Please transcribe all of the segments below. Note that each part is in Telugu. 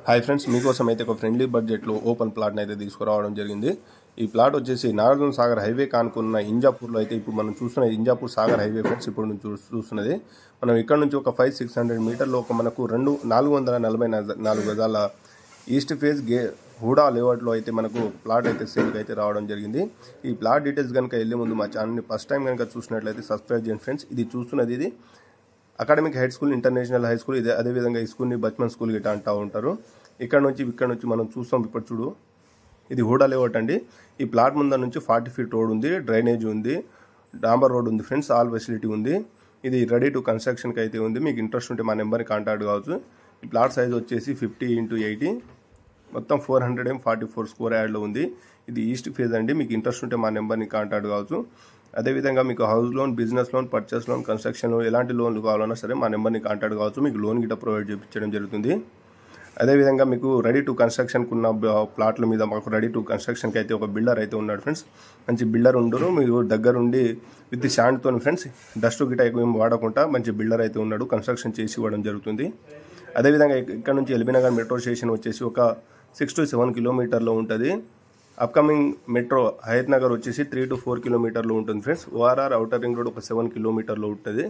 హాయ్ ఫ్రెండ్స్, మీకోసం అయితే ఒక ఫ్రెండ్లీ బడ్జెట్లో ఓపెన్ ప్లాట్ని అయితే తీసుకురావడం జరిగింది. ఈ ప్లాట్ వచ్చేసి నాగార్జున సాగర్ హైవే కానుకున్న ఇంజాపూర్లో అయితే ఇప్పుడు మనం చూస్తున్నది ఇంజాపూర్ సాగర్ హైవే ఫ్రెండ్స్. ఇప్పుడు నుంచి చూస్తున్నది మనం ఇక్కడ నుంచి ఒక 500-600 మీటర్లో ఒక మనకు 444 గజాల ఈస్ట్ ఫేస్ హూడా లేఅవుట్లో అయితే మనకు ప్లాట్ అయితే సేల్కి అయితే రావడం జరిగింది. ఈ ప్లాట్ డీటెయిల్స్ కనుక వెళ్ళే ముందు మా ఛానల్ని ఫస్ట్ టైం కనుక చూసినట్లయితే సబ్స్క్రైబ్ చేయండి ఫ్రెండ్స్. ఇది చూస్తున్నది ఇది academic high school, international high school. అదేవిధంగా ఈ స్కూల్ని బచ్మన్ స్కూల్ గిట్ట అంటూ ఉంటారు. ఇక్కడ నుంచి మనం చూస్తాం. ఇప్పుడు చూడు, ఇది హూడా లేఅవుట్ అండి. ఈ ప్లాట్ ముందర నుంచి 40 ఫీట్ రోడ్ ఉంది, డ్రైనేజ్ ఉంది, డాంబర్ రోడ్ ఉంది ఫ్రెండ్స్, ఆల్ ఫెసిలిటీ ఉంది. ఇది రెడీ టు కన్స్ట్రక్షన్కి అయితే ఉంది. మీకు ఇంట్రెస్ట్ ఉంటే మా నెంబర్ని కాంటాక్ట్ కావచ్చు. ఈ ప్లాట్ సైజ్ వచ్చేసి 50x80, మొత్తం 444 స్క్వేర్ యార్డ్లో ఉంది. ఇది ఈస్ట్ ఫేజ్ అండి. మీకు ఇంట్రెస్ట్ ఉంటే మా నెంబర్ని కాంటాక్ట్ కావచ్చు. అదేవిధంగా మీకు house loan, business loan, purchase loan, construction loan, ఎలాంటి లోన్లు కావాలన్నా సరే మా నెంబర్ని కాంటాక్ట్ కావచ్చు. మీకు లోన్ గిట్ట ప్రొవైడ్ చేయించడం జరుగుతుంది. అదేవిధంగా మీకు రెడీ టు కన్స్ట్రక్షన్కి ఉన్న ప్లాట్ల మీద మాకు రెడీ టు కన్స్ట్రక్షన్కి అయితే ఒక బిల్డర్ అయితే ఉన్నాడు ఫ్రెండ్స్. మంచి బిల్డర్ ఉండరు, మీరు దగ్గరుండి విత్ శాండ్తో ఫ్రెండ్స్, డస్ట్ గిట్ట ఎక్కువ వాడకుండా మంచి బిల్డర్ అయితే ఉన్నాడు, కన్స్ట్రక్షన్ చేసి ఇవ్వడం జరుగుతుంది. అదేవిధంగా ఇక్కడ నుంచి ఎల్బీనగర్ మెట్రో స్టేషన్ వచ్చేసి ఒక 6 to 7 కిలోమీటర్లో ఉంటుంది. అప్కమింగ్ మెట్రో హయత్ నగర్ వచ్చేసి 3 to 4 కిలోమీటర్లో ఉంటుంది friends. ORR outer ring road ఒక 7 కిలోమీటర్లో ఉంటుంది.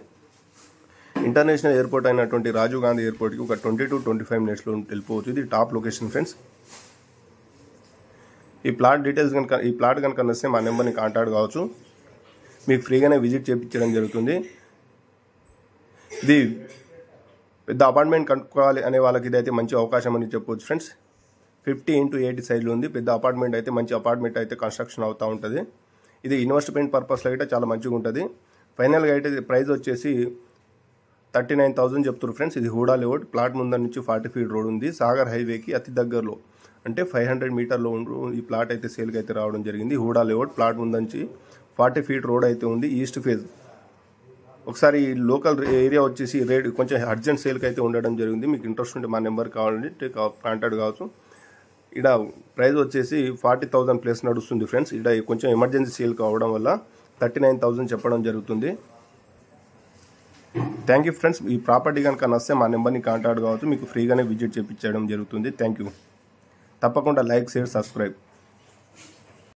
ఇంటర్నేషనల్ ఎయిర్పోర్ట్ అయినటువంటి రాజీవ్ గాంధీ ఎయిర్పోర్ట్కి ఒక 20 to 25 మినిట్స్లో వెళ్ళిపోవచ్చు. ఇది టాప్ లొకేషన్ ఫ్రెండ్స్. ఈ ప్లాట్ డీటెయిల్స్ కనుక ఈ ప్లాట్ కనుక నచ్చితే మా నెంబర్ని కాంటాక్ట్ కావచ్చు. మీకు ఫ్రీగానే విజిట్ చేయించడం జరుగుతుంది. ఇది పెద్ద అపార్ట్మెంట్ కనుక్కోవాలి అనే వాళ్ళకి ఇదైతే మంచి అవకాశం అని చెప్పవచ్చు ఫ్రెండ్స్. 50x80 సైజులో ఉంది. పెద్ద అపార్ట్మెంట్ అయితే, మంచి అపార్ట్మెంట్ అయితే కన్స్ట్రక్షన్ అవుతూ ఉంటుంది. ఇది ఇన్వెస్ట్మెంట్ పర్పస్లో అయితే చాలా మంచిగా ఉంటుంది. ఫైనల్గా అయితే ప్రైస్ వచ్చేసి 39,000 చెప్తారు ఫ్రెండ్స్. ఇది హూడా లేఅవుట్. ప్లాట్ ముందర నుంచి 40 ఫీట్ రోడ్ ఉంది. సాగర్ హైవేకి అతి దగ్గరలో, అంటే 500 మీటర్లో ఈ ప్లాట్ అయితే సేల్కి అయితే రావడం జరిగింది. హూడా లేఅవుట్ ప్లాట్ ముందర నుంచి 40 ఫీట్ రోడ్ అయితే ఉంది, ఈస్ట్ ఫేజ్. ఒకసారి లోకల్ ఏరియా వచ్చేసి రేట్ కొంచెం అర్జెంట్ సేల్కి అయితే ఉండడం జరిగింది. మీకు ఇంట్రెస్ట్ ఉంటే మా నెంబర్ కావాలంటే కాంటాక్ట్ కావచ్చు. ఇక్కడ ప్రైస్ వచ్చేసి 40,000 ప్లస్ నడుస్తుంది ఫ్రెండ్స్. ఇక్కడ కొంచెం ఎమర్జెన్సీ సేల్ కావడం వల్ల 39,000 చెప్పడం జరుగుతుంది. Thank you friends. ఈ ప్రాపర్టీ కనుక నచ్చితే మా నెంబర్ని కాంటాక్ట్ కావచ్చు. మీకు ఫ్రీగానే విజిట్ చేయించడం జరుగుతుంది. Thank you. తప్పకుండా లైక్, షేర్, సబ్స్క్రైబ్.